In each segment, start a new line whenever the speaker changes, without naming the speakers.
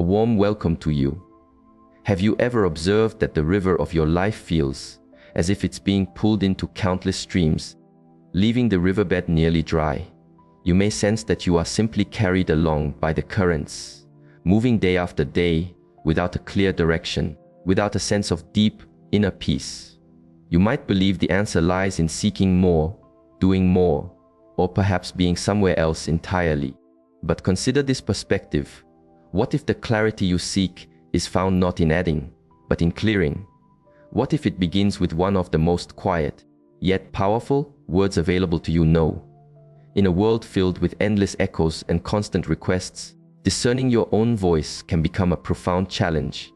warm welcome to you. Have you ever observed that the river of your life feels as if it's being pulled into countless streams, leaving the riverbed nearly dry? You may sense that you are simply carried along by the currents, moving day after day without a clear direction, without a sense of deep inner peace. You might believe the answer lies in seeking more, doing more, or perhaps being somewhere else entirely. But consider this perspective. What if the clarity you seek is found not in adding, but in clearing? What if it begins with one of the most quiet, yet powerful, words available to you? No. In a world filled with endless echoes and constant requests, discerning your own voice can become a profound challenge.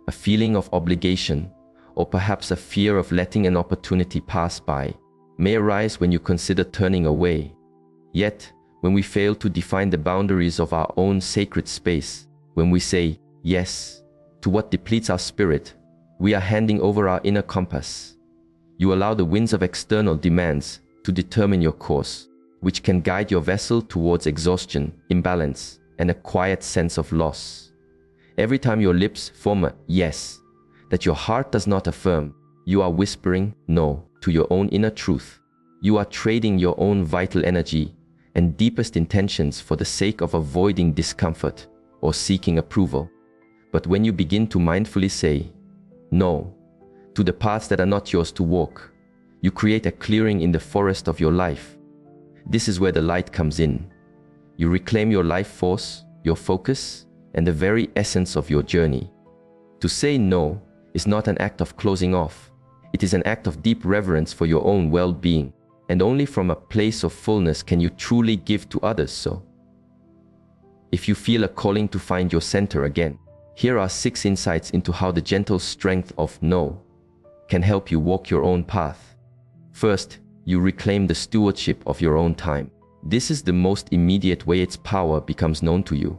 A feeling of obligation, or perhaps a fear of letting an opportunity pass by, may arise when you consider turning away. Yet, when we fail to define the boundaries of our own sacred space, when we say yes to what depletes our spirit, we are handing over our inner compass. You allow the winds of external demands to determine your course, which can guide your vessel towards exhaustion, imbalance, and a quiet sense of loss. Every time your lips form a yes that your heart does not affirm, you are whispering no to your own inner truth. You are trading your own vital energy and deepest intentions for the sake of avoiding discomfort or seeking approval. But when you begin to mindfully say no to the paths that are not yours to walk, you create a clearing in the forest of your life. This is where the light comes in. You reclaim your life force, your focus, and the very essence of your journey. To say no is not an act of closing off. It is an act of deep reverence for your own well-being, and only from a place of fullness can you truly give to others so. If you feel a calling to find your center again, here are 6 insights into how the gentle strength of no can help you walk your own path. First, you reclaim the stewardship of your own time. This is the most immediate way its power becomes known to you.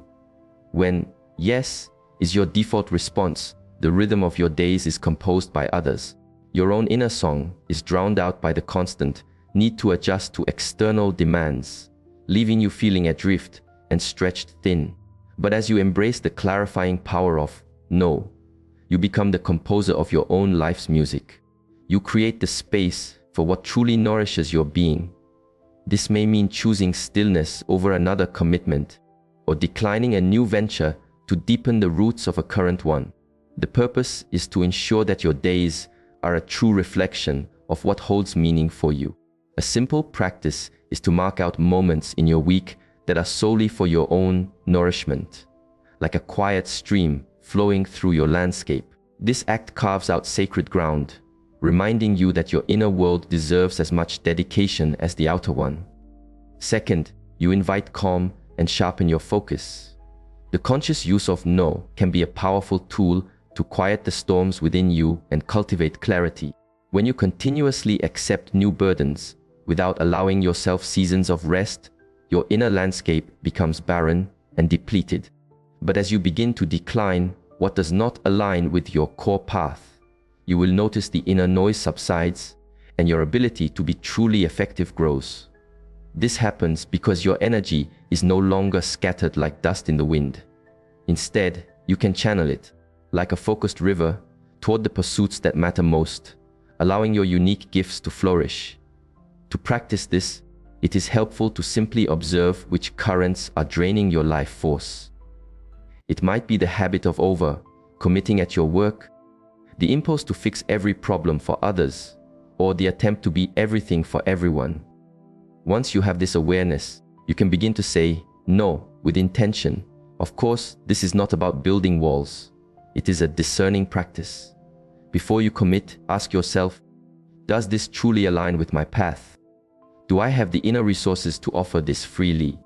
When yes is your default response, the rhythm of your days is composed by others. Your own inner song is drowned out by the constant need to adjust to external demands, leaving you feeling adrift and stretched thin. But as you embrace the clarifying power of no, you become the composer of your own life's music. You create the space for what truly nourishes your being. This may mean choosing stillness over another commitment, or declining a new venture to deepen the roots of a current one. The purpose is to ensure that your days are a true reflection of what holds meaning for you. A simple practice is to mark out moments in your week that are solely for your own nourishment, like a quiet stream flowing through your landscape. This act carves out sacred ground, reminding you that your inner world deserves as much dedication as the outer one. Second, you invite calm and sharpen your focus. The conscious use of no can be a powerful tool to quiet the storms within you and cultivate clarity. When you continuously accept new burdens without allowing yourself seasons of rest, your inner landscape becomes barren and depleted. But as you begin to decline what does not align with your core path, you will notice the inner noise subsides and your ability to be truly effective grows. This happens because your energy is no longer scattered like dust in the wind. Instead, you can channel it, like a focused river, toward the pursuits that matter most, allowing your unique gifts to flourish. To practice this, it is helpful to simply observe which currents are draining your life force. It might be the habit of over-committing at your work, the impulse to fix every problem for others, or the attempt to be everything for everyone. Once you have this awareness, you can begin to say no with intention. Of course, this is not about building walls. It is a discerning practice. Before you commit, ask yourself, does this truly align with my path? Do I have the inner resources to offer this freely?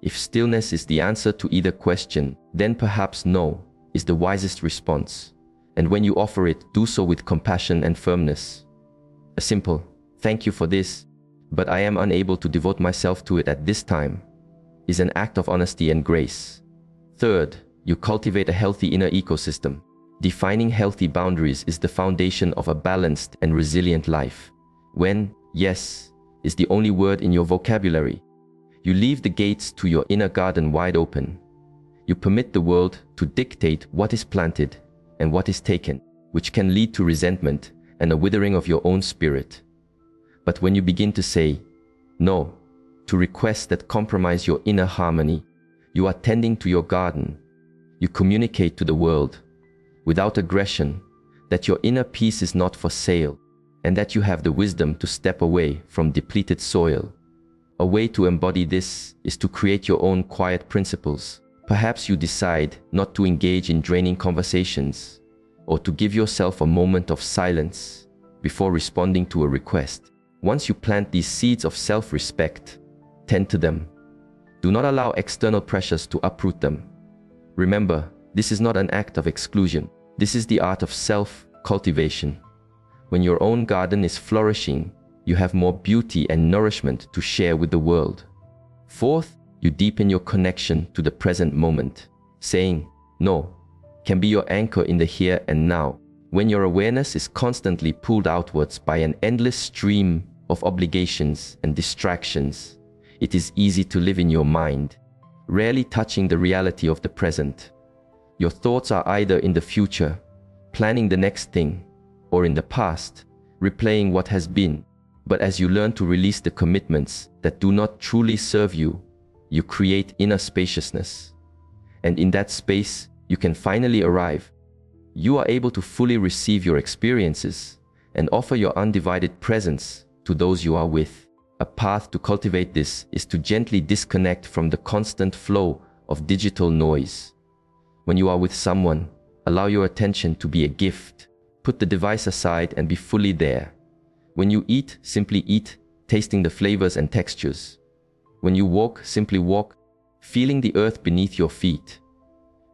If stillness is the answer to either question, then perhaps no is the wisest response. And when you offer it, do so with compassion and firmness. A simple, thank you for this, but I am unable to devote myself to it at this time, is an act of honesty and grace. Third, you cultivate a healthy inner ecosystem. Defining healthy boundaries is the foundation of a balanced and resilient life. When yes is the only word in your vocabulary, you leave the gates to your inner garden wide open. You permit the world to dictate what is planted and what is taken, which can lead to resentment and a withering of your own spirit. But when you begin to say no to requests that compromise your inner harmony, you are tending to your garden. You communicate to the world, without aggression, that your inner peace is not for sale, and that you have the wisdom to step away from depleted soil. A way to embody this is to create your own quiet principles. Perhaps you decide not to engage in draining conversations, or to give yourself a moment of silence before responding to a request. Once you plant these seeds of self-respect, tend to them. Do not allow external pressures to uproot them. Remember, this is not an act of exclusion. This is the art of self-cultivation. When your own garden is flourishing, you have more beauty and nourishment to share with the world. Fourth, you deepen your connection to the present moment. Saying no can be your anchor in the here and now. When your awareness is constantly pulled outwards by an endless stream of obligations and distractions, it is easy to live in your mind, rarely touching the reality of the present. Your thoughts are either in the future, planning the next thing, or in the past, replaying what has been. But as you learn to release the commitments that do not truly serve you, you create inner spaciousness. And in that space, you can finally arrive. You are able to fully receive your experiences and offer your undivided presence to those you are with. A path to cultivate this is to gently disconnect from the constant flow of digital noise. When you are with someone, allow your attention to be a gift. Put the device aside and be fully there. When you eat, simply eat, tasting the flavors and textures. When you walk, simply walk, feeling the earth beneath your feet.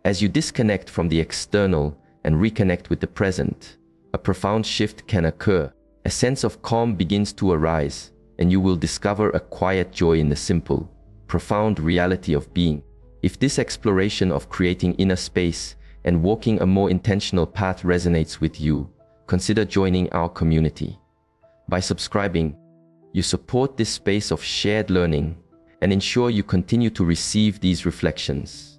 As you disconnect from the external and reconnect with the present, a profound shift can occur. A sense of calm begins to arise, and you will discover a quiet joy in the simple, profound reality of being. If this exploration of creating inner space and walking a more intentional path resonates with you, consider joining our community. By subscribing, you support this space of shared learning and ensure you continue to receive these reflections.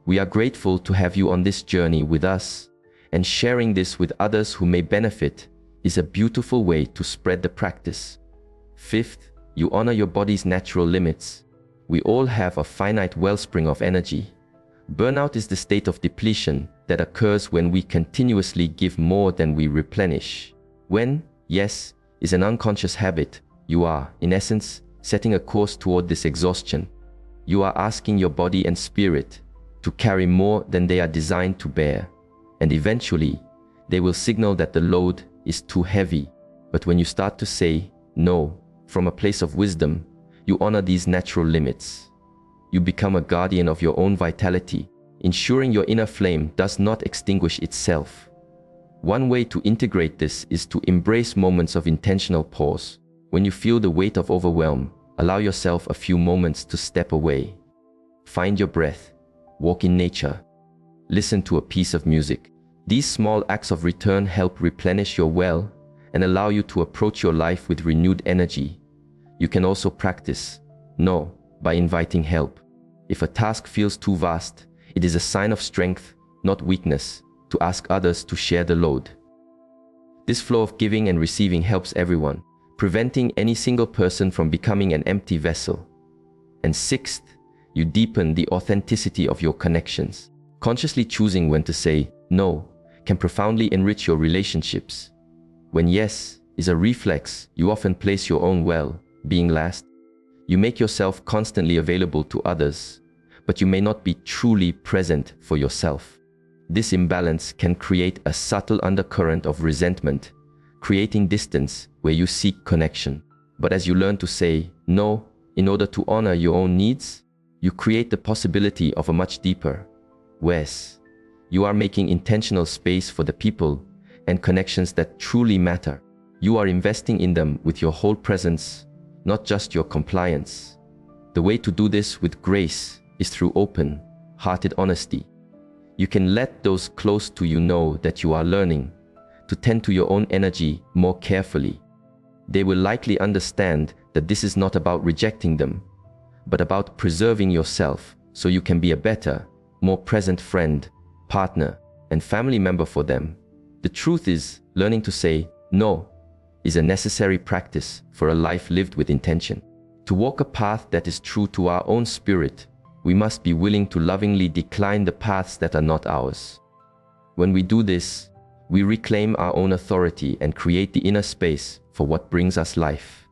We are grateful to have you on this journey with us, and sharing this with others who may benefit is a beautiful way to spread the practice. Fifth, you honor your body's natural limits. We all have a finite wellspring of energy. Burnout is the state of depletion that occurs when we continuously give more than we replenish. When, yes, is an unconscious habit, you are, in essence, setting a course toward this exhaustion. You are asking your body and spirit to carry more than they are designed to bear, and eventually, they will signal that the load is too heavy. But when you start to say no from a place of wisdom, you honor these natural limits. You become a guardian of your own vitality, ensuring your inner flame does not extinguish itself. One way to integrate this is to embrace moments of intentional pause. When you feel the weight of overwhelm, allow yourself a few moments to step away. Find your breath, walk in nature, listen to a piece of music. These small acts of return help replenish your well and allow you to approach your life with renewed energy. You can also practice no by inviting help. If a task feels too vast, it is a sign of strength, not weakness, to ask others to share the load. This flow of giving and receiving helps everyone, preventing any single person from becoming an empty vessel. And sixth, you deepen the authenticity of your connections. Consciously choosing when to say no can profoundly enrich your relationships. When yes is a reflex, you often place your own well-being last. You make yourself constantly available to others, but you may not be truly present for yourself. This imbalance can create a subtle undercurrent of resentment, creating distance where you seek connection. But as you learn to say no in order to honor your own needs, you create the possibility of a much deeper yes. You are making intentional space for the people and connections that truly matter. You are investing in them with your whole presence, not just your compliance. The way to do this with grace is through open-hearted honesty. You can let those close to you know that you are learning to tend to your own energy more carefully. They will likely understand that this is not about rejecting them, but about preserving yourself so you can be a better more present friend, partner, and family member for them. The truth is, learning to say no is a necessary practice for a life lived with intention. To walk a path that is true to our own spirit, we must be willing to lovingly decline the paths that are not ours. When we do this, we reclaim our own authority and create the inner space for what brings us life.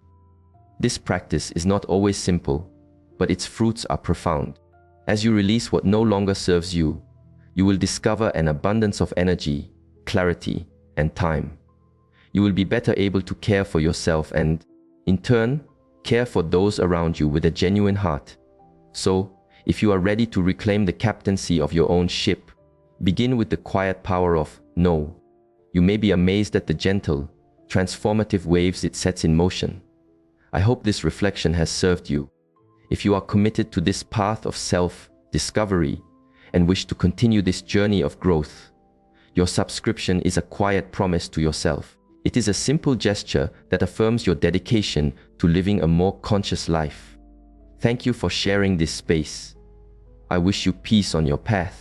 This practice is not always simple, but its fruits are profound. As you release what no longer serves you, you will discover an abundance of energy, clarity, and time. You will be better able to care for yourself and, in turn, care for those around you with a genuine heart. So, if you are ready to reclaim the captaincy of your own ship, begin with the quiet power of no. You may be amazed at the gentle, transformative waves it sets in motion. I hope this reflection has served you. If you are committed to this path of self-discovery and wish to continue this journey of growth, your subscription is a quiet promise to yourself. It is a simple gesture that affirms your dedication to living a more conscious life. Thank you for sharing this space. I wish you peace on your path.